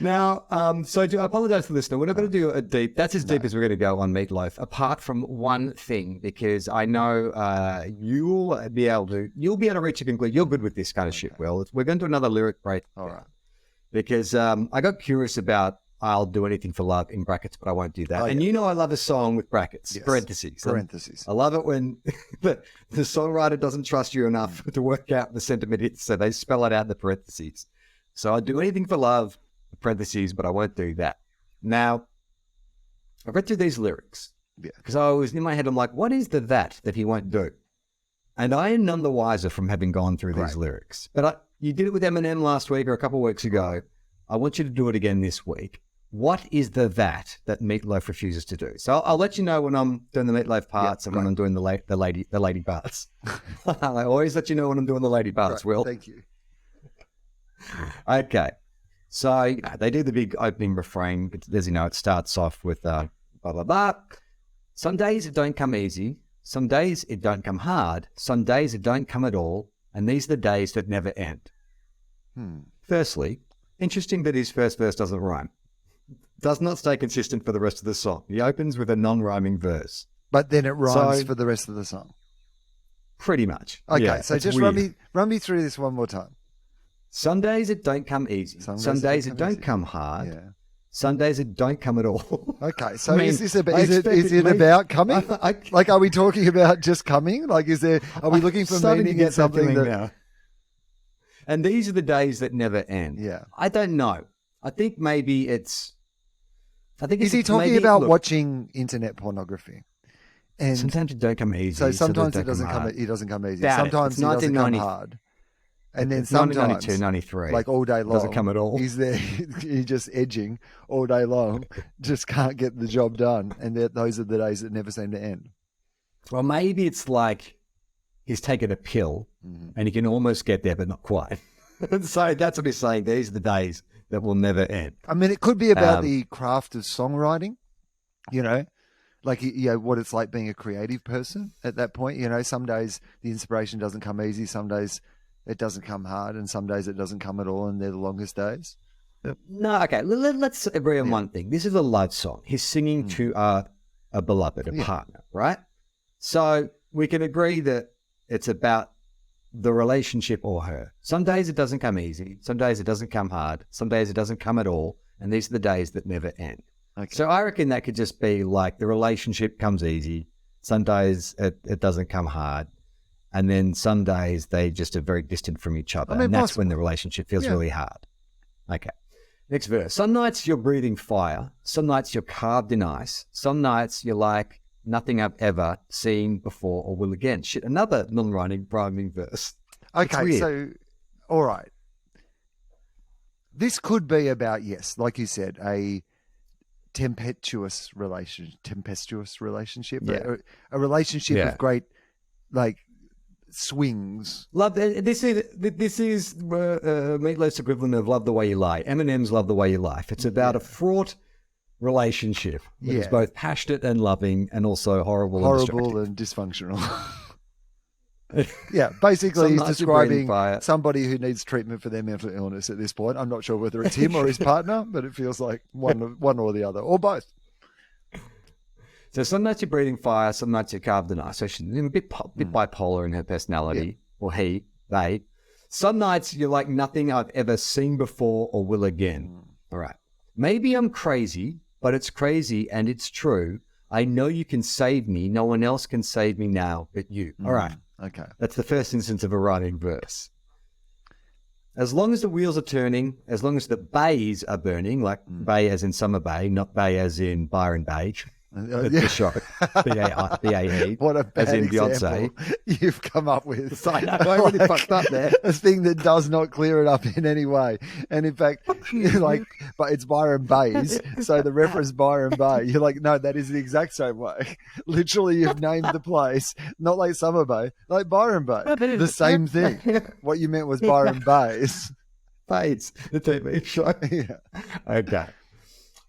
Now, so I apologize to the listener. We're not going to do a deep. That's as deep as we're going to go on Meatloaf. Apart from one thing, because I know you'll be able to reach a conclusion. You're good with this kind of shit, Will. We're going to do another lyric break. All right. Because I got curious about "I'll do anything for love" in brackets, but I won't do that. And you know I love a song with brackets, parentheses. Parentheses. I love it when the songwriter doesn't trust you enough to work out the sentiment hits, so they spell it out in the parentheses. So I'll do anything for love, parentheses, but I won't do that. Now, I read through these lyrics because I was in my head, I'm like, what is the that he won't do? And I am none the wiser from having gone through these lyrics. But you did it with Eminem last week or a couple of weeks ago. I want you to do it again this week. What is the that Meatloaf refuses to do? So I'll let you know when I'm doing the Meatloaf parts and when I'm doing the lady parts. I always let you know when I'm doing the lady parts, Will. Thank you. Okay. So they do the big opening refrain. As you know, it starts off with blah, blah, blah. Some days it don't come easy. Some days it don't come hard. Some days it don't come at all. And these are the days that never end. Firstly, interesting that his first verse doesn't rhyme. Does not stay consistent for the rest of the song. He opens with a non-rhyming verse. But then it rhymes for the rest of the song. Pretty much. Okay, yeah, so just run me through this one more time. Some days it don't come easy. Some days it don't come hard. Yeah. Some days it don't come at all. Okay, so is it about coming? Like, are we talking about just coming? Like, are we looking for meaning in something that... now? And these are the days that never end. Yeah. I don't know. I think maybe it's... Is he talking about watching internet pornography? And sometimes it don't come easy. So sometimes it doesn't come easy. Sometimes it doesn't come hard. And then sometimes, 1992, 93, like all day long, doesn't come at all. He's there, he's just edging all day long, just can't get the job done. And those are the days that never seem to end. Well, maybe it's like he's taken a pill and he can almost get there, but not quite. So that's what he's saying. These are the days that will never end. I mean, it could be about the craft of songwriting, like, what it's like being a creative person at that point. Some days the inspiration doesn't come easy. Some days it doesn't come hard, and some days it doesn't come at all, and they're the longest days. No, okay. Let's agree on one thing. This is a love song. He's singing to a beloved, a partner, right? So we can agree that it's about the relationship or her. Some days it doesn't come easy. Some days it doesn't come hard. Some days it doesn't come at all. And these are the days that never end. Okay. So I reckon that could just be like the relationship comes easy. Some days it doesn't come hard. And then some days they just are very distant from each other. And that's when the relationship feels really hard. Okay. Next verse. Some nights you're breathing fire. Some nights you're carved in ice. Some nights you're like nothing I've ever seen before or will again. Shit, another non-rhyming verse. Okay, so, all right. This could be about, yes, like you said, a tempestuous relationship, a relationship of great, like, swings. Love. This is Meatloaf's equivalent of "Love the Way You Lie." Eminem's "Love the Way You Lie." It's about a fraught relationship. It's both passionate and loving, and also horrible and dysfunctional. Yeah, basically he's describing somebody who needs treatment for their mental illness at this point. I'm not sure whether it's him or his partner, but it feels like one or the other, or both. So some nights you're breathing fire, some nights you're carved in ice. So she's a bit bipolar in her personality, or they. Some nights you're like nothing I've ever seen before or will again. All right. Maybe I'm crazy, but it's crazy and it's true. I know you can save me. No one else can save me now but you. All right. Okay. That's the first instance of a rhyming verse. As long as the wheels are turning, as long as the bays are burning, like bay as in Summer Bay, not bay as in Byron Bay, the show, B-A-E, what a bad as in example Beyonce. You've come up with. I know, I really fucked up there. A thing that does not clear it up in any way. And in fact, but it's Byron Bays, so the reference Byron Bay, you're like, no, that is the exact same way. Literally, you've named the place, not like Summer Bay, like Byron Bay. The same thing. What you meant was Byron Bays. Bays, the TV show. Yeah. Okay.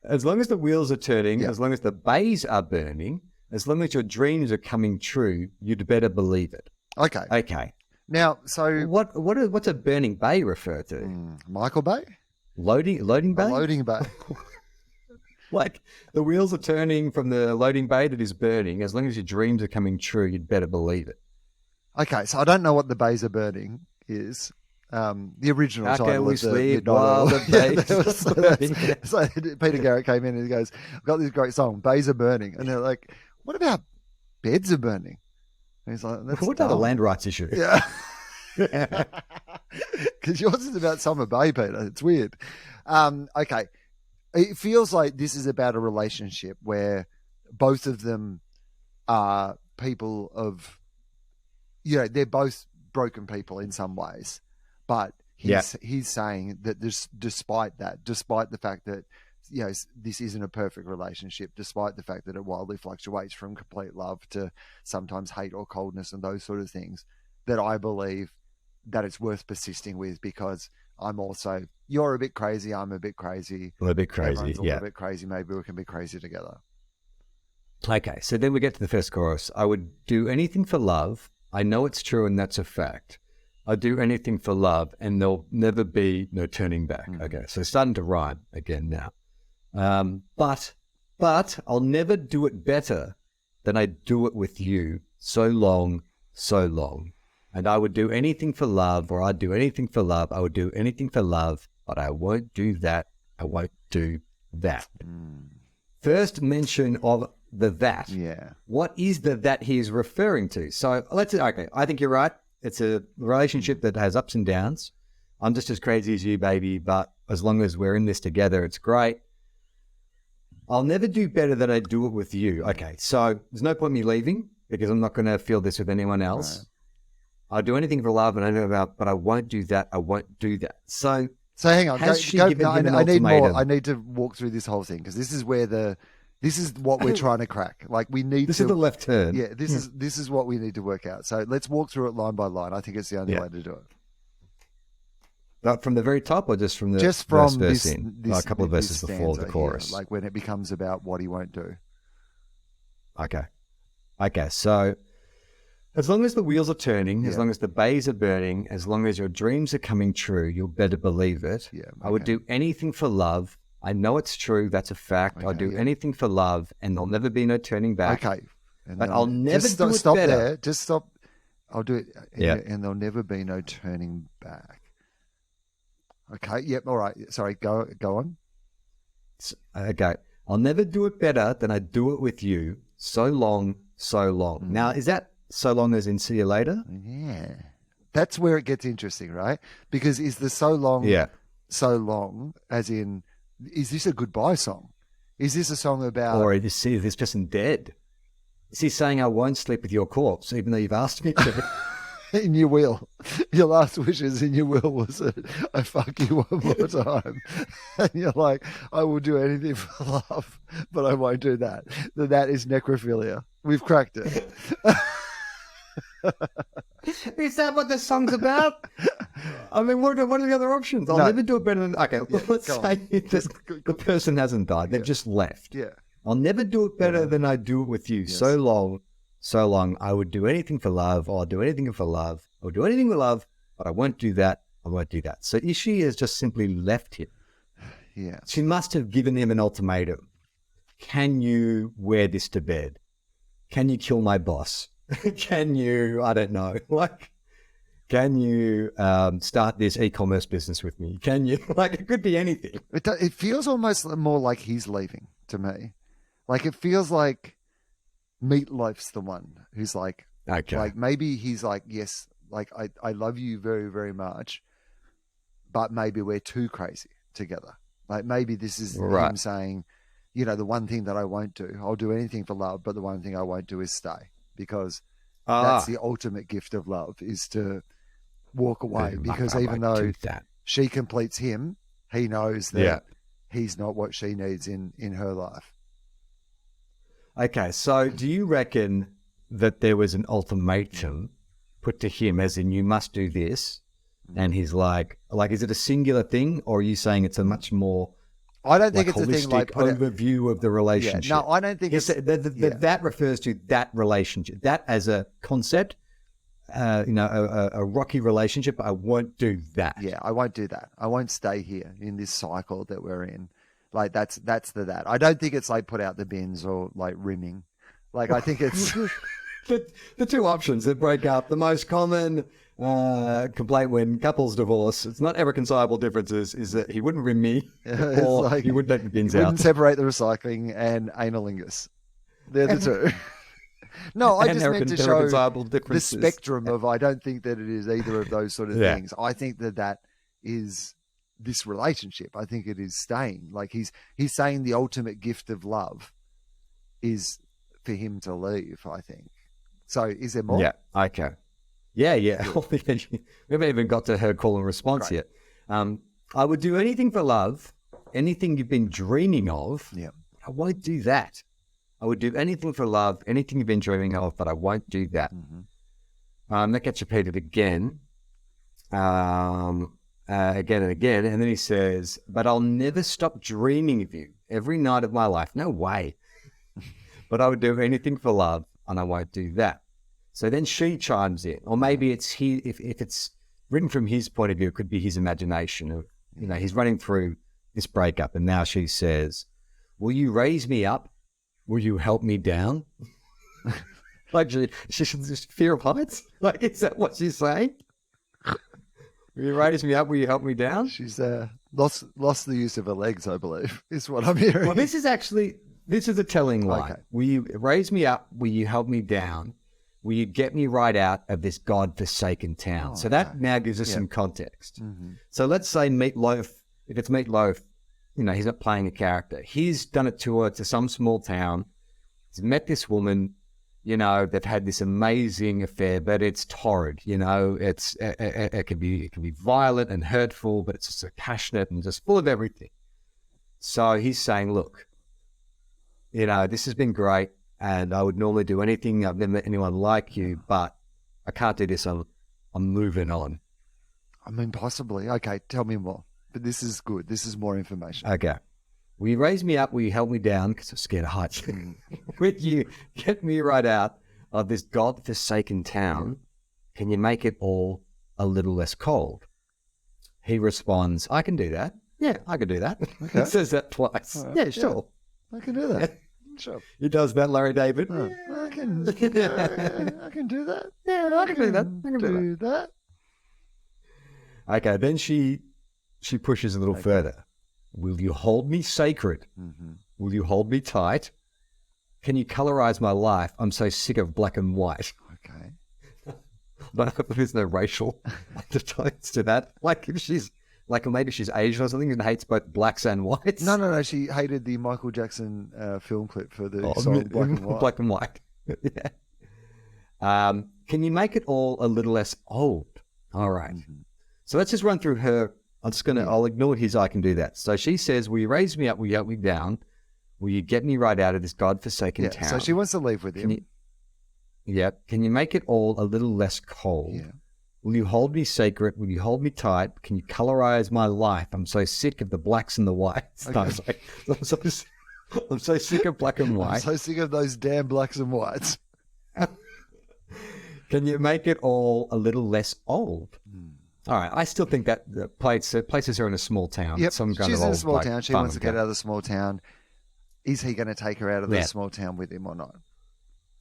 As long as the wheels are turning, as long as the bays are burning, as long as your dreams are coming true, you'd better believe it. Okay. Now, so what's a burning bay refer to? Michael Bay? Loading bay? A loading bay. Like the wheels are turning from the loading bay that is burning. As long as your dreams are coming true, you'd better believe it. Okay, so I don't know what the bays are burning is. The original How title can we of the sleep Midnight while Oil. the bays are burning? So Peter Garrett came in and he goes, I've got this great song, Bays Are Burning. And they're like, what about Beds Are Burning? And he's like, that's What about a land rights issue? Yeah. Because yours is about Summer Bay, Peter. It's weird. Okay. It feels like this is about a relationship where both of them are people of, they're both broken people in some ways. But he's saying that despite the fact that, this isn't a perfect relationship, despite the fact that it wildly fluctuates from complete love to sometimes hate or coldness and those sort of things, that I believe that it's worth persisting with because you're a bit crazy, I'm a bit crazy. A little bit crazy, everyone's a little bit crazy. Maybe we can be crazy together. Okay, so then we get to the first chorus. I would do anything for love. I know it's true and that's a fact. I'd do anything for love and there'll never be no turning back. Okay, so starting to rhyme again now. But I'll never do it better than I do it with you. So long, so long. And I would do anything for love, or I'd do anything for love. I would do anything for love, but I won't do that. I won't do that. First mention of the that. Yeah. What is the that he is referring to? So I think you're right. It's a relationship that has ups and downs. I'm just as crazy as you, baby, but as long as we're in this together, it's great. I'll never do better than I do it with you. Okay, so there's no point in me leaving because I'm not going to feel this with anyone else. Right. I'll do anything for love, and I know about, but I won't do that. I won't do that. So hang on. I need more. I need to walk through this whole thing because this is what we're trying to crack. Like this is the left turn. Yeah, this is what we need to work out. So let's walk through it line by line. I think it's the only way to do it. But from the very top, or just from the just from verse in? A couple of verses before the chorus, like when it becomes about what he won't do. Okay. So as long as the wheels are turning, as long as the bays are burning, as long as your dreams are coming true, you'll better believe it. Yeah, okay. I would do anything for love. I know it's true. That's a fact. Okay, I'll do anything for love, and there'll never be no turning back. Okay. But I'll never do it stop better. There. Just stop. I'll do it. And there'll never be no turning back. Okay. Yep. All right. Sorry. Go on. Okay. I'll never do it better than I do it with you. So long, so long. Now, is that so long as in see you later? Yeah. That's where it gets interesting, right? Because is the so long as in, is this a goodbye song? Is this a song about... Or is this person dead? Is he saying I won't sleep with your corpse even though you've asked me to? In your will. Your last wishes in your will was that I fuck you one more time. And you're like, I will do anything for love, but I won't do that. That is necrophilia. We've cracked it. Is that what the song's about? I mean, what are the other options? I'll never do it better than... Okay, let's say the person hasn't died. They've just left. Yeah. I'll never do it better than I do it with you. Yes. So long. I would do anything for love, or I'll do anything for love. I'll do anything for love, but I won't do that. I won't do that. So Ishi has just simply left him. Yeah. She must have given him an ultimatum. Can you wear this to bed? Can you kill my boss? Can you, I don't know, can you start this e-commerce business with me? Can you, it could be anything. It feels almost more like he's leaving to me. Like it feels like Meatloaf's the one who's like, okay. Like maybe he's like, yes, like I love you very, very much, but maybe we're too crazy together. Like maybe this is him saying, the one thing that I won't do, I'll do anything for love, but the one thing I won't do is stay, because that's the ultimate gift of love, is to walk away. Because even though she completes him, he knows that he's not what she needs in her life. Okay, so do you reckon that there was an ultimatum put to him, as in you must do this, and he's like, is it a singular thing, or are you saying it's a much more... I don't think it's a thing like overview of the relationship. Yeah, no, I don't think that refers to that relationship. That as a concept a rocky relationship. I won't do that. Yeah, I won't do that. I won't stay here in this cycle that we're in. Like that's that. I don't think it's like put out the bins or like rimming. Like I think it's the two options that break up. The most common complaint when couples divorce, it's not irreconcilable differences, is that he wouldn't rim me or he wouldn't take the bins out. Wouldn't separate the recycling and analingus. They're the two. No, I just meant to show the spectrum of I don't think that it is either of those sort of things. I think that is this relationship. I think it is staying. Like he's saying the ultimate gift of love is for him to leave, I think. So is there more? Yeah, okay. Yeah. We haven't even got to her call and response yet. I would do anything for love, anything you've been dreaming of. Yeah. I won't do that. I would do anything for love, anything you've been dreaming of, but I won't do that. That gets repeated again, again and again. And then he says, but I'll never stop dreaming of you every night of my life. No way. But I would do anything for love, and I won't do that. So then she chimes in, or maybe it's if it's written from his point of view, it could be his imagination of, he's running through this breakup, and now she says, will you raise me up? Will you help me down? Like she's fear of heights? Like, is that what she's saying? Will you raise me up? Will you help me down? She's lost the use of her legs, I believe, is what I'm hearing. Well, this is a telling line. Okay. Will you raise me up? Will you help me down? Will you get me right out of this God-forsaken town? So that now gives us some context. So let's say Meatloaf, if it's Meatloaf, he's not playing a character. He's done a tour to some small town. He's met this woman, they've had this amazing affair, but it's torrid, it can be violent and hurtful, but it's just so passionate and just full of everything. So he's saying, look, this has been great, and I would normally do anything. I've never met anyone like you, but I can't do this. I'm moving on. I mean, possibly. Okay, tell me more. But this is good. This is more information. Okay. Will you raise me up? Will you help me down? Because I'm scared of heights. Will you get me right out of this God-forsaken town? Can you make it all a little less cold? He responds, I can do that. Yeah, I can do that. Okay. He says that twice. Right. Yeah, sure. Yeah, I can do that. Sure. He does that, Larry David. Oh, I can do that. I can do that. I can do that. Okay, then she pushes a little further. Will you hold me sacred? Will you hold me tight? Can you colorize my life? I'm so sick of black and white. Okay. But I hope there's no racial undertones to that. Like if she's maybe she's Asian or something and hates both blacks and whites. No. She hated the Michael Jackson film clip for the song Black and White. Black and White. Yeah. Can you make it all a little less old? All right. So let's just run through her. I'll ignore his I can do that. So she says, will you raise me up? Will you help me down? Will you get me right out of this God-forsaken town? So she wants to leave with him. Can you make it all a little less cold? Yeah. Will you hold me sacred? Will you hold me tight? Can you colorize my life? I'm so sick of the blacks and the whites. Okay. I'm so sick of black and white. I'm so sick of those damn blacks and whites. Can you make it all a little less old? All right. I still think that places her in a small town. Yep. Some kind She's of in old, a small town. She wants to get town. out of the small town. Is he going to take her out of the small town with him or not?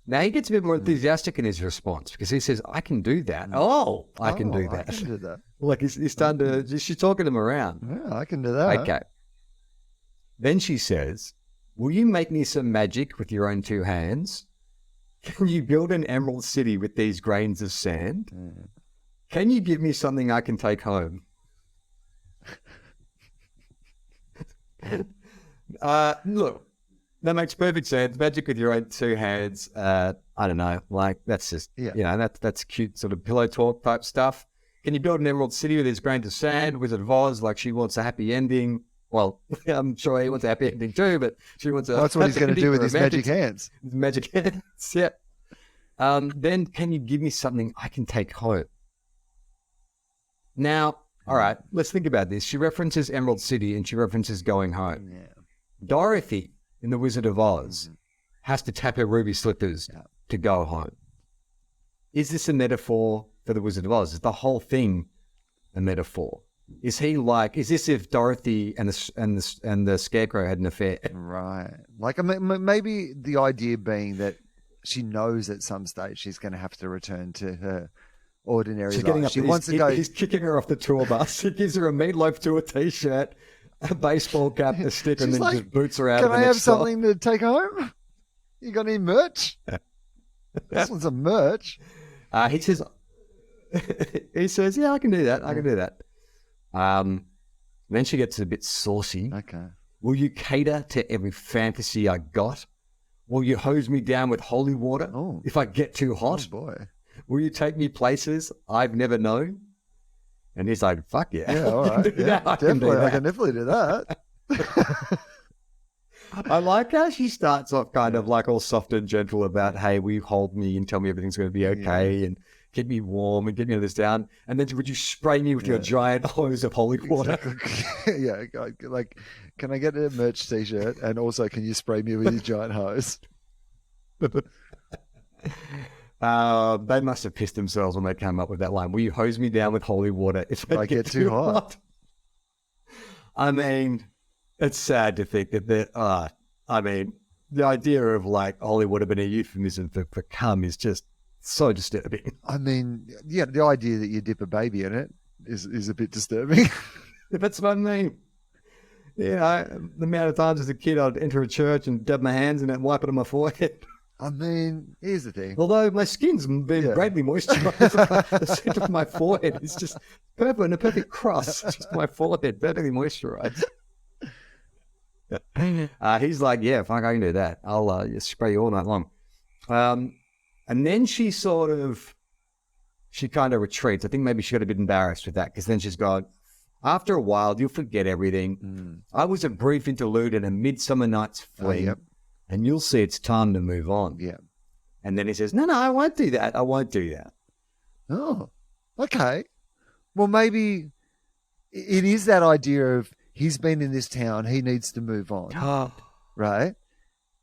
Now he gets a bit more enthusiastic in his response because he says, I can do that. I can do that. I can do that. Like he's starting to, she's talking him around. Yeah, I can do that. Okay. Then she says, will you make me some magic with your own two hands? Can you build an emerald city with these grains of sand? Can you give me something I can take home? Look, that makes perfect sense. Magic with your own two hands. I don't know. Like, that's just, that's cute sort of pillow talk type stuff. Can you build an emerald city with these grains of sand? Wizard of Oz, like she wants a happy ending. Well, I'm sure he wants a happy ending too, but she wants a that's what he's going to do with his magic hands. His magic hands, yeah. Then can you give me something I can take home? Now, all right, let's think about this. She references Emerald City and she references going home. Yeah. Dorothy in The Wizard of Oz has to tap her ruby slippers to go home. is this a metaphor for the Wizard of Oz? Is the whole thing a metaphor? Is he like? Is this if Dorothy and the Scarecrow had an affair? Right. Like maybe the idea being that she knows at some stage she's going to have to return to her ordinary She's life. getting up. She wants to go. He's kicking her off the tour bus. He gives her a Meatloaf tour T-shirt, a baseball cap, a stick, and She's then like, just boots her out. Can of the I have next stop. something to take home? You got any merch? This one's a merch. He says, yeah, I can do that. I can do that. Then she gets a bit saucy. Okay. Will you cater to every fantasy I got? Will you hose me down with holy water if I get too hot? Oh, boy. Will you take me places I've never known? And he's like, fuck yeah. Yeah, all right. Yeah, definitely. I can definitely do that. I like how she starts off kind of like all soft and gentle about, hey, will you hold me and tell me everything's going to be okay and keep me warm and get me this down? And then would you spray me with your giant hose of holy water? Exactly. Yeah, like, can I get a merch T-shirt? And also, can you spray me with your giant hose? They must have pissed themselves when they came up with that line. Will you hose me down with holy water if I get too hot? I mean, it's sad to think that the idea of like holy water being a euphemism for cum is just so disturbing. I mean, yeah, the idea that you dip a baby in it is a bit disturbing. That's what I mean. Yeah, the amount of times as a kid I'd enter a church and dab my hands and then wipe it on my forehead. I mean, here's the thing. Although my skin's been greatly moisturized, the center of my forehead is just purple and a perfect crust. Just my forehead, perfectly moisturized. He's like, yeah, fuck, I can do that. I'll just spray you all night long. And then she kind of retreats. I think maybe she got a bit embarrassed with that because then she's gone, after a while, you'll forget everything. I was a brief interlude in a midsummer night's fling, and you'll see it's time to move on. Yeah. And then he says, no, I won't do that. I won't do that. Oh, okay. Well, maybe it is that idea of he's been in this town, he needs to move on, right?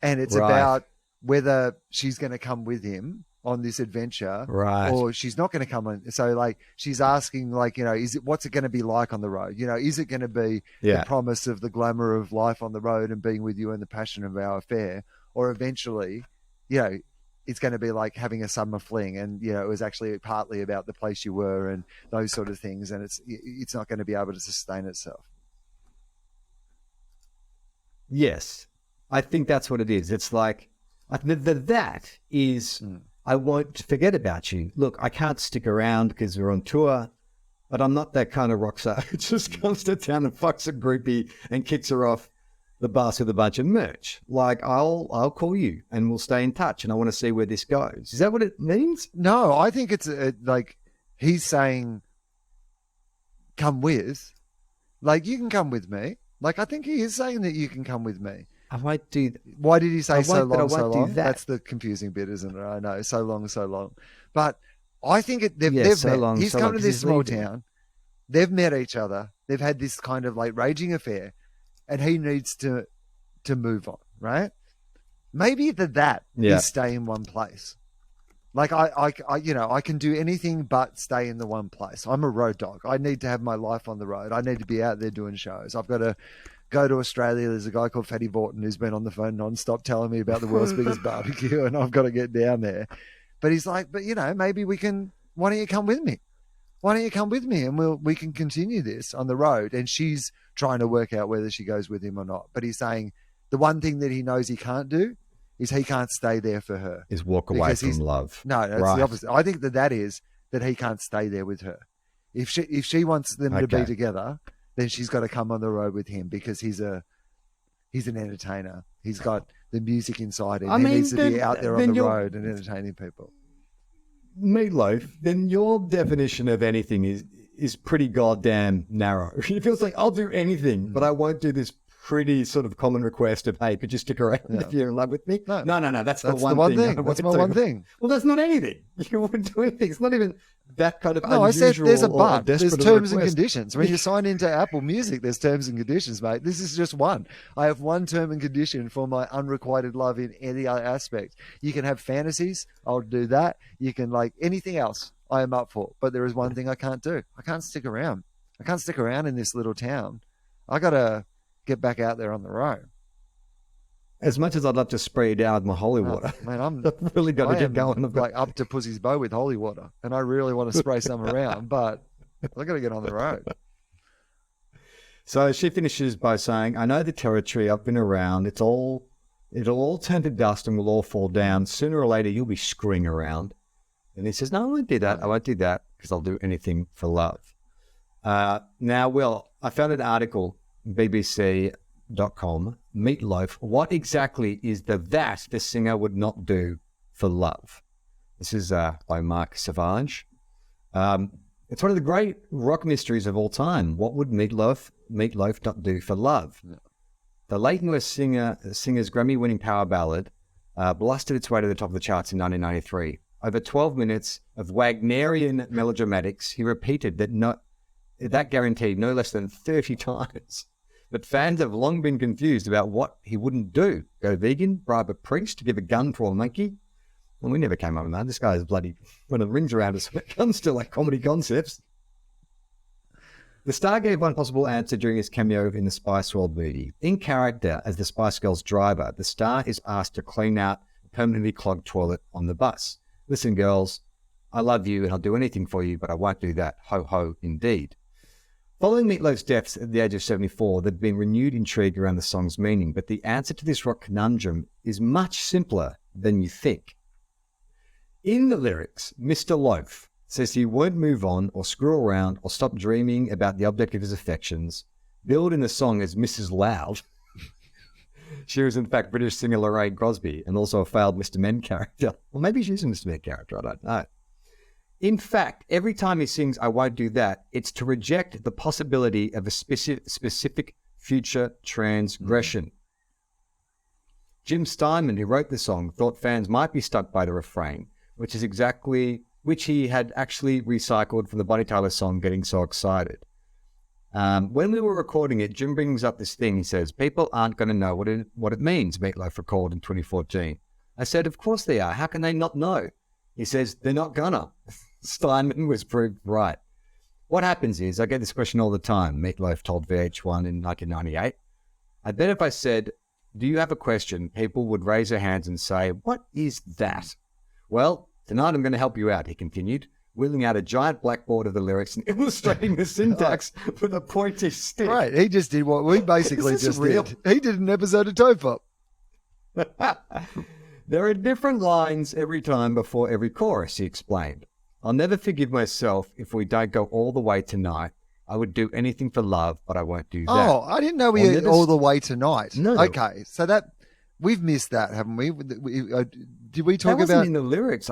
And it's about whether she's going to come with him on this adventure, or she's not going to come on. So, like, she's asking, like, what's it going to be like on the road? Is it going to be the promise of the glamour of life on the road and being with you and the passion of our affair, or eventually, it's going to be like having a summer fling, and it was actually partly about the place you were and those sort of things, and it's not going to be able to sustain itself. Yes, I think that's what it is. It's like that is. I won't forget about you. Look, I can't stick around because we're on tour, but I'm not that kind of rock star who just comes to town and fucks a groupie and kicks her off the bus with a bunch of merch. Like, I'll call you and we'll stay in touch, and I want to see where this goes. Is that what it means? No, I think it's like he's saying, come with. Like, you can come with me. Like, I think he is saying that you can come with me. I won't do that. Why did he say so long, so long? That. That's the confusing bit, isn't it? I know, so long, so long. But I think they've so met. Long, he's so come long, to this small town. They've met each other. They've had this kind of like raging affair, and he needs to move on, right? Maybe that is stay in one place. Like I can do anything but stay in the one place. I'm a road dog. I need to have my life on the road. I need to be out there doing shows. I've got to go to Australia. There's a guy called Fatty Vorton who's been on the phone nonstop telling me about the world's biggest barbecue, and I've got to get down there. But he's like, maybe we can. Why don't you come with me? Why don't you come with me, and we can continue this on the road? And she's trying to work out whether she goes with him or not. But he's saying the one thing that he knows he can't do is he can't stay there for her. Is walk away from love. No, that's the opposite. I think that is that he can't stay there with her. If she wants them to be together, then she's got to come on the road with him because he's an entertainer. He's got the music inside him. He needs to be out there on the road and entertaining people. Meatloaf, then your definition of anything is pretty goddamn narrow. It feels like I'll do anything, but I won't do this pretty sort of common request of, hey, could you stick around if you're in love with me? No. No. That's the one thing. That's my one thing. Well, that's not anything. You wouldn't do anything. It's not even that kind of No, I unusual. said there's a but. There's terms and request. conditions. When you sign into Apple Music, there's terms and conditions, mate. This is just one. I have one term and condition for my unrequited love in any other aspect. You can have fantasies. I'll do that. You can like anything else I am up for. But there is one thing I can't do. I can't stick around. I can't stick around in this little town. I got to get back out there on the road. As much as I'd love to spray you down with my holy water, Man, I've really got to get going. I've got like up to Pussy's bow with holy water, and I really want to spray some around, but I got to get on the road. So she finishes by saying, I know the territory, I've been around, it'll all turn to dust and we'll all fall down. Sooner or later, you'll be screwing around. And he says, no, I won't do that. I won't do that because I'll do anything for love. Now, Will, I found an article, BBC.com, Meatloaf. What exactly is that the singer would not do for love? This is by Mark Savage. It's one of the great rock mysteries of all time. What would Meatloaf not do for love? Yeah. The late US singer's Grammy-winning power ballad blasted its way to the top of the charts in 1993. Over 12 minutes of Wagnerian melodramatics, he repeated that guaranteed no less than 30 times. But fans have long been confused about what he wouldn't do. Go vegan, bribe a priest, give a gun to a monkey. Well, we never came up with that. This guy is bloody, when it rings around us, when it comes to like comedy concepts. The star gave one possible answer during his cameo in the Spice World movie. In character as the Spice Girls driver, the star is asked to clean out a permanently clogged toilet on the bus. Listen, girls, I love you and I'll do anything for you, but I won't do that. Ho, ho, indeed. Following Meatloaf's death at the age of 74, there'd been renewed intrigue around the song's meaning, but the answer to this rock conundrum is much simpler than you think. In the lyrics, Mr. Loaf says he won't move on or screw around or stop dreaming about the object of his affections. Billed in the song as Mrs. Loud. She was in fact British singer Lorraine Crosby and also a failed Mr. Men character. Well, maybe she's a Mr. Men character, I don't know. In fact, every time he sings I Won't Do That, it's to reject the possibility of a specific future transgression. Jim Steinman, who wrote the song, thought fans might be stuck by the refrain, which he had actually recycled from the Bonnie Tyler song Getting So Excited. When we were recording it, Jim brings up this thing. He says, people aren't going to know what it means, Meatloaf recalled in 2014. I said, of course they are. How can they not know? He says, they're not gonna. Steinman was proved right. What happens is, I get this question all the time, Meatloaf told VH1 in 1998. I bet if I said, do you have a question, people would raise their hands and say, what is that? Well, tonight I'm going to help you out, he continued, wheeling out a giant blackboard of the lyrics and illustrating the syntax with a pointy stick. Right, he just did what we basically just did. He did an episode of Topop. There are different lines every time before every chorus, he explained. I'll never forgive myself if we don't go all the way tonight. I would do anything for love, but I won't do that. Oh, I didn't know we had all the way tonight. No. Okay, so that we've missed that, haven't we? Did we talk that wasn't about in the lyrics?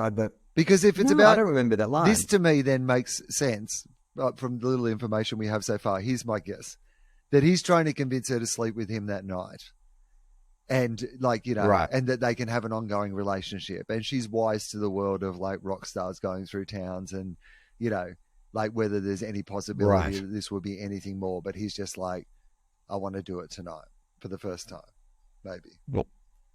Because if it's no, about, I don't remember that line. This to me then makes sense from the little information we have so far. Here's my guess: that he's trying to convince her to sleep with him that night. And right. And that they can have an ongoing relationship. And she's wise to the world of like rock stars going through towns and, like whether there's any possibility that this would be anything more. But he's just like, I want to do it tonight for the first time, maybe. Well,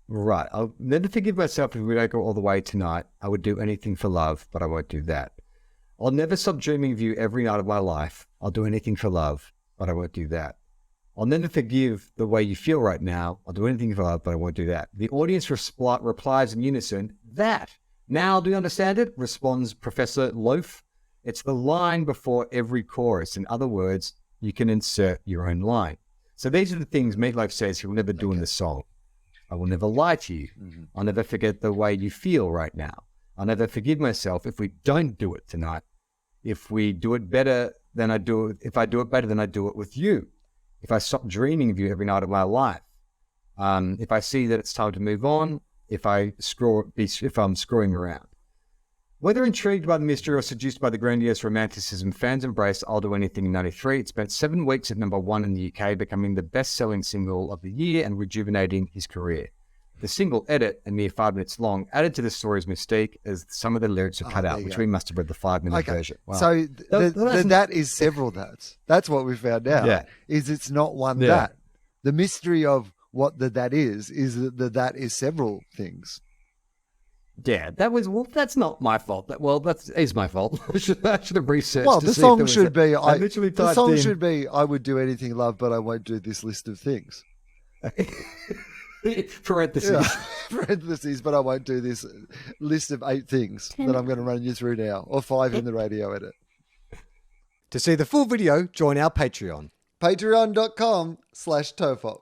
right. I'll never forgive myself if we don't go all the way tonight. I would do anything for love, but I won't do that. I'll never stop dreaming of you every night of my life. I'll do anything for love, but I won't do that. I'll never forgive the way you feel right now. I'll do anything for love, but I won't do that. The audience replies in unison, that. Now, do you understand it? Responds Professor Loaf. It's the line before every chorus. In other words, you can insert your own line. So these are the things Meatloaf says he'll never do in the song. I will never lie to you. Mm-hmm. I'll never forget the way you feel right now. I'll never forgive myself if we don't do it tonight. If I do it better than I do it with you. If I stop dreaming of you every night of my life, if I see that it's time to move on, if I'm screwing around. Whether intrigued by the mystery or seduced by the grandiose romanticism fans embraced I'll Do Anything in 93, it spent 7 weeks at number 1 in the UK, becoming the best-selling single of the year and rejuvenating his career. The single edit, a mere 5 minutes long, added to the story's mystique as some of the lyrics are cut out, which we must have read the 5-minute version. Wow. So that is several that's. That's what we found out. Yeah. Is it's not one that. The mystery of what that is that is several things. Yeah, that's not my fault. That is my fault. I should have researched. Well, the song should be. Should be. I would do anything, love, but I won't do this list of things. Parentheses. Yeah. Parentheses, but I won't do this list of 8 things that I'm going to run you through now, or 5 in the radio edit. To see the full video, join our Patreon. Patreon.com/Tofop.